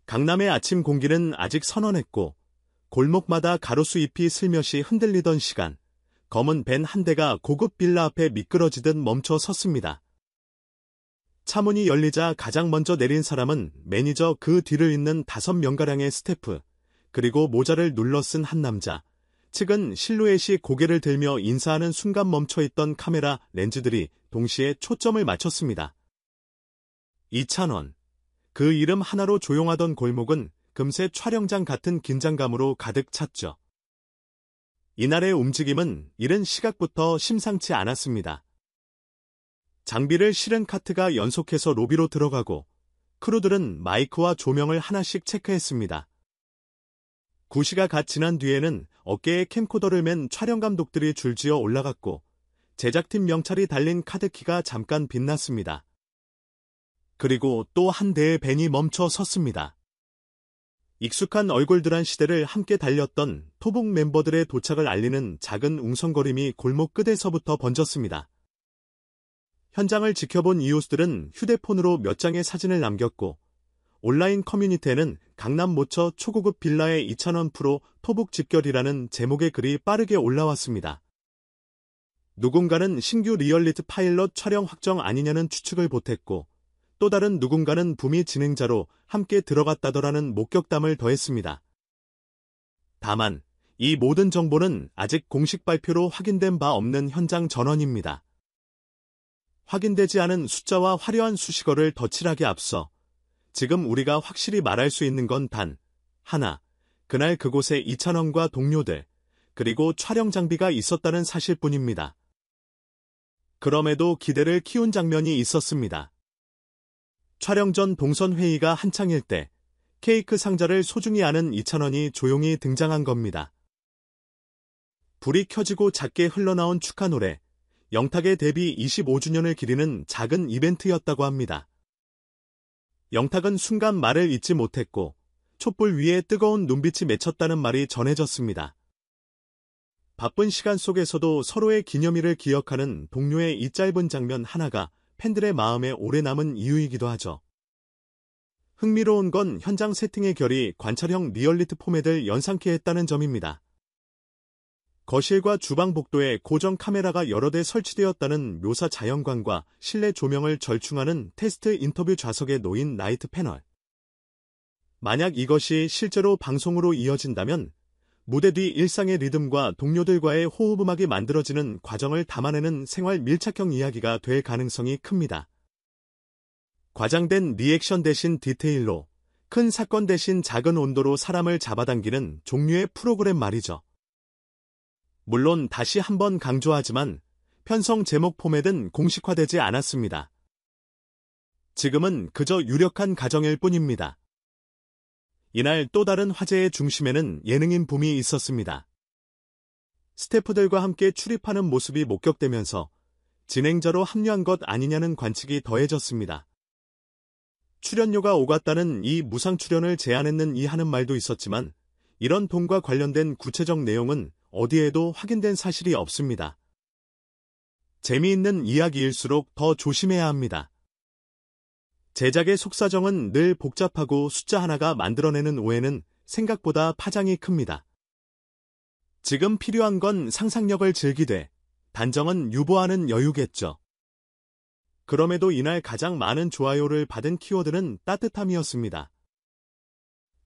강남의 아침 공기는 아직 선원했고 골목마다 가로수 잎이 슬며시 흔들리던 시간, 검은 밴 한 대가 고급 빌라 앞에 미끄러지듯 멈춰 섰습니다. 차문이 열리자 가장 먼저 내린 사람은 매니저, 그 뒤를 잇는 5명가량의 스태프, 그리고 모자를 눌러 쓴 한 남자. 측은 실루엣이 고개를 들며 인사하는 순간 멈춰있던 카메라 렌즈들이 동시에 초점을 맞췄습니다. 이찬원. 그 이름 하나로 조용하던 골목은 금세 촬영장 같은 긴장감으로 가득 찼죠. 이날의 움직임은 이른 시각부터 심상치 않았습니다. 장비를 실은 카트가 연속해서 로비로 들어가고 크루들은 마이크와 조명을 하나씩 체크했습니다. 9시가 갓 지난 뒤에는 어깨에 캠코더를 맨 촬영감독들이 줄지어 올라갔고 제작팀 명찰이 달린 카드키가 잠깐 빛났습니다. 그리고 또 한 대의 밴이 멈춰 섰습니다. 익숙한 얼굴들한 시대를 함께 달렸던 토북 멤버들의 도착을 알리는 작은 웅성거림이 골목 끝에서부터 번졌습니다. 현장을 지켜본 이웃들은 휴대폰으로 몇 장의 사진을 남겼고 온라인 커뮤니티에는 강남 모처 초고급 빌라의 이찬원 프로 토북 집결이라는 제목의 글이 빠르게 올라왔습니다. 누군가는 신규 리얼리티 파일럿 촬영 확정 아니냐는 추측을 보탰고 또 다른 누군가는 부미 진행자로 함께 들어갔다더라는 목격담을 더했습니다. 다만 이 모든 정보는 아직 공식 발표로 확인된 바 없는 현장 전원입니다. 확인되지 않은 숫자와 화려한 수식어를 덧칠하기 앞서 지금 우리가 확실히 말할 수 있는 건 단 하나, 그날 그곳에 이찬원과 동료들, 그리고 촬영 장비가 있었다는 사실뿐입니다. 그럼에도 기대를 키운 장면이 있었습니다. 촬영 전 동선 회의가 한창일 때 케이크 상자를 소중히 아는 이찬원이 조용히 등장한 겁니다. 불이 켜지고 작게 흘러나온 축하 노래, 영탁의 데뷔 25주년을 기리는 작은 이벤트였다고 합니다. 영탁은 순간 말을 잇지 못했고 촛불 위에 뜨거운 눈빛이 맺혔다는 말이 전해졌습니다. 바쁜 시간 속에서도 서로의 기념일을 기억하는 동료의 이 짧은 장면 하나가 팬들의 마음에 오래 남은 이유이기도 하죠. 흥미로운 건 현장 세팅의 결이 관찰형 리얼리티 포맷을 연상케 했다는 점입니다. 거실과 주방 복도에 고정 카메라가 여러 대 설치되었다는 묘사 자연광과 실내 조명을 절충하는 테스트 인터뷰 좌석에 놓인 라이트 패널. 만약 이것이 실제로 방송으로 이어진다면 무대 뒤 일상의 리듬과 동료들과의 호흡음악이 만들어지는 과정을 담아내는 생활 밀착형 이야기가 될 가능성이 큽니다. 과장된 리액션 대신 디테일로, 큰 사건 대신 작은 온도로 사람을 잡아당기는 종류의 프로그램 말이죠. 물론 다시 한번 강조하지만 편성 제목 포맷은 공식화되지 않았습니다. 지금은 그저 유력한 가정일 뿐입니다. 이날 또 다른 화제의 중심에는 예능인 붐이 있었습니다. 스태프들과 함께 출입하는 모습이 목격되면서 진행자로 합류한 것 아니냐는 관측이 더해졌습니다. 출연료가 오갔다는 이 무상 출연을 제안했는 이 하는 말도 있었지만 이런 돈과 관련된 구체적 내용은 어디에도 확인된 사실이 없습니다. 재미있는 이야기일수록 더 조심해야 합니다. 제작의 속사정은 늘 복잡하고 숫자 하나가 만들어내는 오해는 생각보다 파장이 큽니다. 지금 필요한 건 상상력을 즐기되 단정은 유보하는 여유겠죠. 그럼에도 이날 가장 많은 좋아요를 받은 키워드는 따뜻함이었습니다.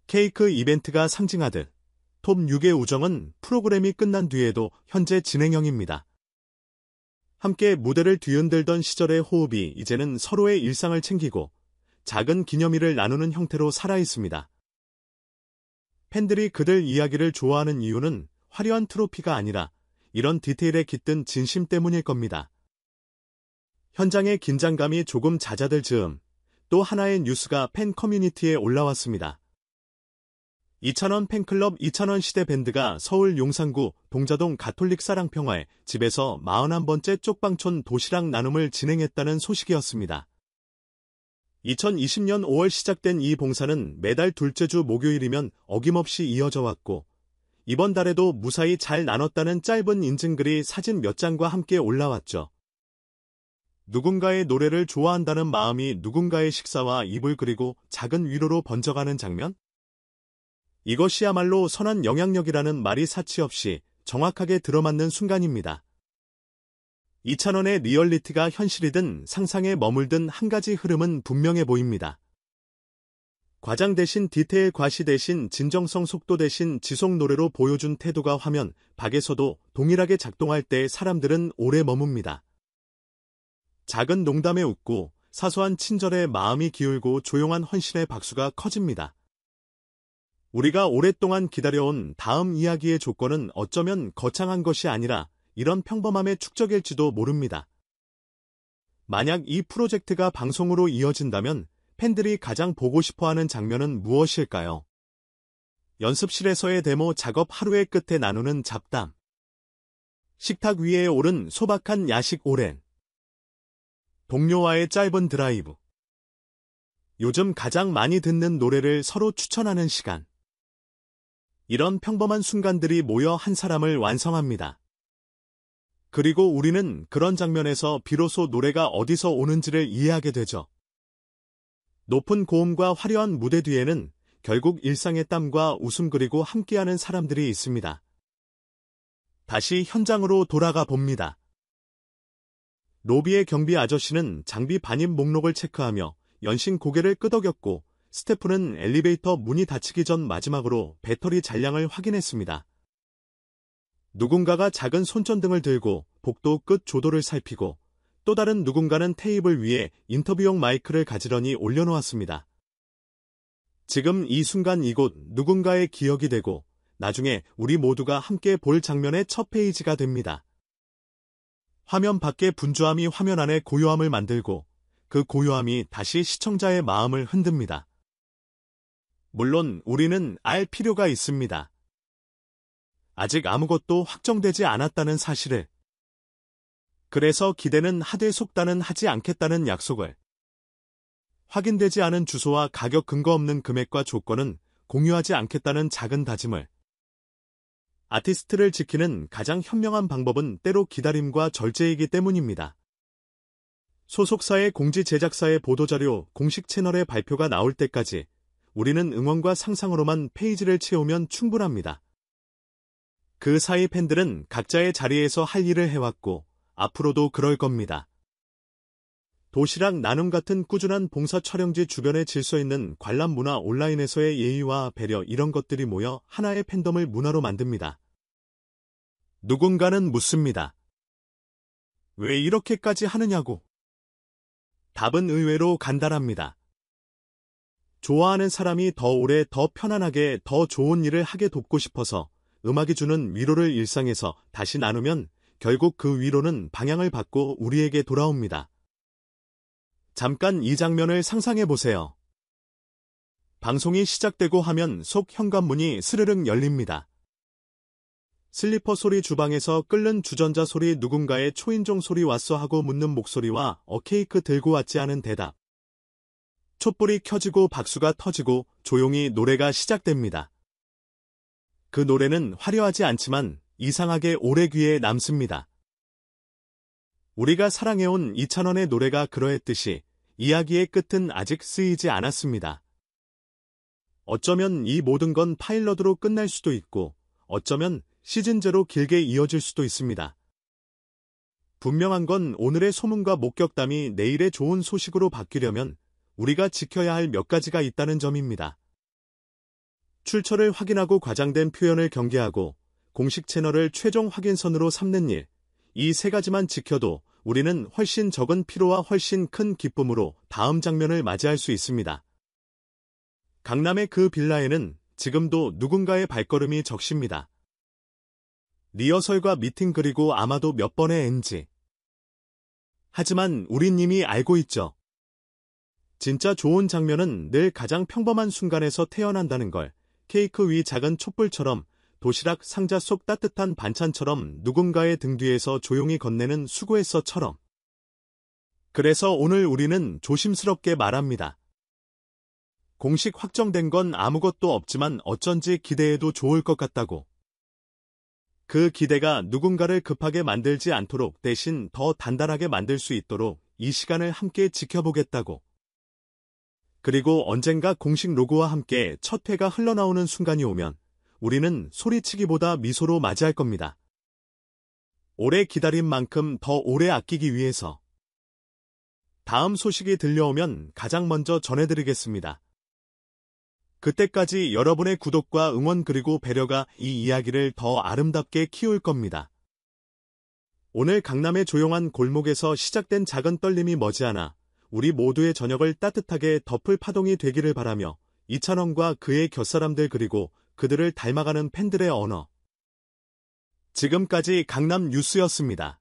케이크 이벤트가 상징하듯 톱 6의 우정은 프로그램이 끝난 뒤에도 현재 진행형입니다. 함께 무대를 뒤흔들던 시절의 호흡이 이제는 서로의 일상을 챙기고 작은 기념일을 나누는 형태로 살아있습니다. 팬들이 그들 이야기를 좋아하는 이유는 화려한 트로피가 아니라 이런 디테일에 깃든 진심 때문일 겁니다. 현장의 긴장감이 조금 잦아들 즈음 또 하나의 뉴스가 팬 커뮤니티에 올라왔습니다. 이찬원 팬클럽 이찬원 시대 밴드가 서울 용산구 동자동 가톨릭 사랑평화의 집에서 41번째 쪽방촌 도시락 나눔을 진행했다는 소식이었습니다. 2020년 5월 시작된 이 봉사는 매달 둘째 주 목요일이면 어김없이 이어져 왔고 이번 달에도 무사히 잘 나눴다는 짧은 인증글이 사진 몇 장과 함께 올라왔죠. 누군가의 노래를 좋아한다는 마음이 누군가의 식사와 입을 그리고 작은 위로로 번져가는 장면? 이것이야말로 선한 영향력이라는 말이 사치없이 정확하게 들어맞는 순간입니다. 이찬원의 리얼리티가 현실이든 상상에 머물든 한 가지 흐름은 분명해 보입니다. 과장 대신 디테일, 과시 대신 진정성, 속도 대신 지속, 노래로 보여준 태도가 화면 밖에서도 동일하게 작동할 때 사람들은 오래 머뭅니다. 작은 농담에 웃고 사소한 친절에 마음이 기울고 조용한 헌신의 박수가 커집니다. 우리가 오랫동안 기다려온 다음 이야기의 조건은 어쩌면 거창한 것이 아니라 이런 평범함의 축적일지도 모릅니다. 만약 이 프로젝트가 방송으로 이어진다면 팬들이 가장 보고 싶어하는 장면은 무엇일까요? 연습실에서의 데모 작업, 하루의 끝에 나누는 잡담, 식탁 위에 오른 소박한 야식 오랜, 동료와의 짧은 드라이브, 요즘 가장 많이 듣는 노래를 서로 추천하는 시간. 이런 평범한 순간들이 모여 한 사람을 완성합니다. 그리고 우리는 그런 장면에서 비로소 노래가 어디서 오는지를 이해하게 되죠. 높은 고음과 화려한 무대 뒤에는 결국 일상의 땀과 웃음 그리고 함께하는 사람들이 있습니다. 다시 현장으로 돌아가 봅니다. 로비의 경비 아저씨는 장비 반입 목록을 체크하며 연신 고개를 끄덕였고, 스태프는 엘리베이터 문이 닫히기 전 마지막으로 배터리 잔량을 확인했습니다. 누군가가 작은 손전등을 들고 복도 끝 조도를 살피고, 또 다른 누군가는 테이블 위에 인터뷰용 마이크를 가지런히 올려놓았습니다. 지금 이 순간 이곳 누군가의 기억이 되고 나중에 우리 모두가 함께 볼 장면의 첫 페이지가 됩니다. 화면 밖의 분주함이 화면 안에 고요함을 만들고 그 고요함이 다시 시청자의 마음을 흔듭니다. 물론 우리는 알 필요가 있습니다. 아직 아무것도 확정되지 않았다는 사실을. 그래서 기대는 하되 속단은 하지 않겠다는 약속을. 확인되지 않은 주소와 가격, 근거 없는 금액과 조건은 공유하지 않겠다는 작은 다짐을. 아티스트를 지키는 가장 현명한 방법은 때로 기다림과 절제이기 때문입니다. 소속사의 공지, 제작사의 보도자료, 공식 채널의 발표가 나올 때까지 우리는 응원과 상상으로만 페이지를 채우면 충분합니다. 그 사이 팬들은 각자의 자리에서 할 일을 해왔고 앞으로도 그럴 겁니다. 도시락 나눔 같은 꾸준한 봉사 촬영지, 주변에 질서있는 관람 문화, 온라인에서의 예의와 배려, 이런 것들이 모여 하나의 팬덤을 문화로 만듭니다. 누군가는 묻습니다. 왜 이렇게까지 하느냐고. 답은 의외로 간단합니다. 좋아하는 사람이 더 오래, 더 편안하게, 더 좋은 일을 하게 돕고 싶어서. 음악이 주는 위로를 일상에서 다시 나누면 결국 그 위로는 방향을 바꿔 우리에게 돌아옵니다. 잠깐 이 장면을 상상해 보세요. 방송이 시작되고 하면 속 현관문이 스르륵 열립니다. 슬리퍼 소리, 주방에서 끓는 주전자 소리, 누군가의 초인종 소리, 왔어 하고 묻는 목소리와 케이크 들고 왔지 않은 대답. 촛불이 켜지고 박수가 터지고 조용히 노래가 시작됩니다. 그 노래는 화려하지 않지만 이상하게 오래 귀에 남습니다. 우리가 사랑해온 이찬원의 노래가 그러했듯이 이야기의 끝은 아직 쓰이지 않았습니다. 어쩌면 이 모든 건 파일럿으로 끝날 수도 있고 어쩌면 시즌제로 길게 이어질 수도 있습니다. 분명한 건 오늘의 소문과 목격담이 내일의 좋은 소식으로 바뀌려면 우리가 지켜야 할 몇 가지가 있다는 점입니다. 출처를 확인하고 과장된 표현을 경계하고 공식 채널을 최종 확인선으로 삼는 일, 이 세 가지만 지켜도 우리는 훨씬 적은 피로와 훨씬 큰 기쁨으로 다음 장면을 맞이할 수 있습니다. 강남의 그 빌라에는 지금도 누군가의 발걸음이 적십니다. 리허설과 미팅, 그리고 아마도 몇 번의 NG. 하지만 우린 이미 알고 있죠. 진짜 좋은 장면은 늘 가장 평범한 순간에서 태어난다는 걸. 케이크 위 작은 촛불처럼, 도시락 상자 속 따뜻한 반찬처럼, 누군가의 등 뒤에서 조용히 건네는 수고했어처럼. 그래서 오늘 우리는 조심스럽게 말합니다. 공식 확정된 건 아무것도 없지만 어쩐지 기대해도 좋을 것 같다고. 그 기대가 누군가를 급하게 만들지 않도록, 대신 더 단단하게 만들 수 있도록 이 시간을 함께 지켜보겠다고. 그리고 언젠가 공식 로고와 함께 첫 회가 흘러나오는 순간이 오면 우리는 소리치기보다 미소로 맞이할 겁니다. 오래 기다린 만큼 더 오래 아끼기 위해서. 다음 소식이 들려오면 가장 먼저 전해드리겠습니다. 그때까지 여러분의 구독과 응원 그리고 배려가 이 이야기를 더 아름답게 키울 겁니다. 오늘 강남의 조용한 골목에서 시작된 작은 떨림이 머지않아 우리 모두의 저녁을 따뜻하게 덮을 파동이 되기를 바라며 이찬원과 그의 곁사람들 그리고 그들을 닮아가는 팬들의 언어. 지금까지 강남 뉴스였습니다.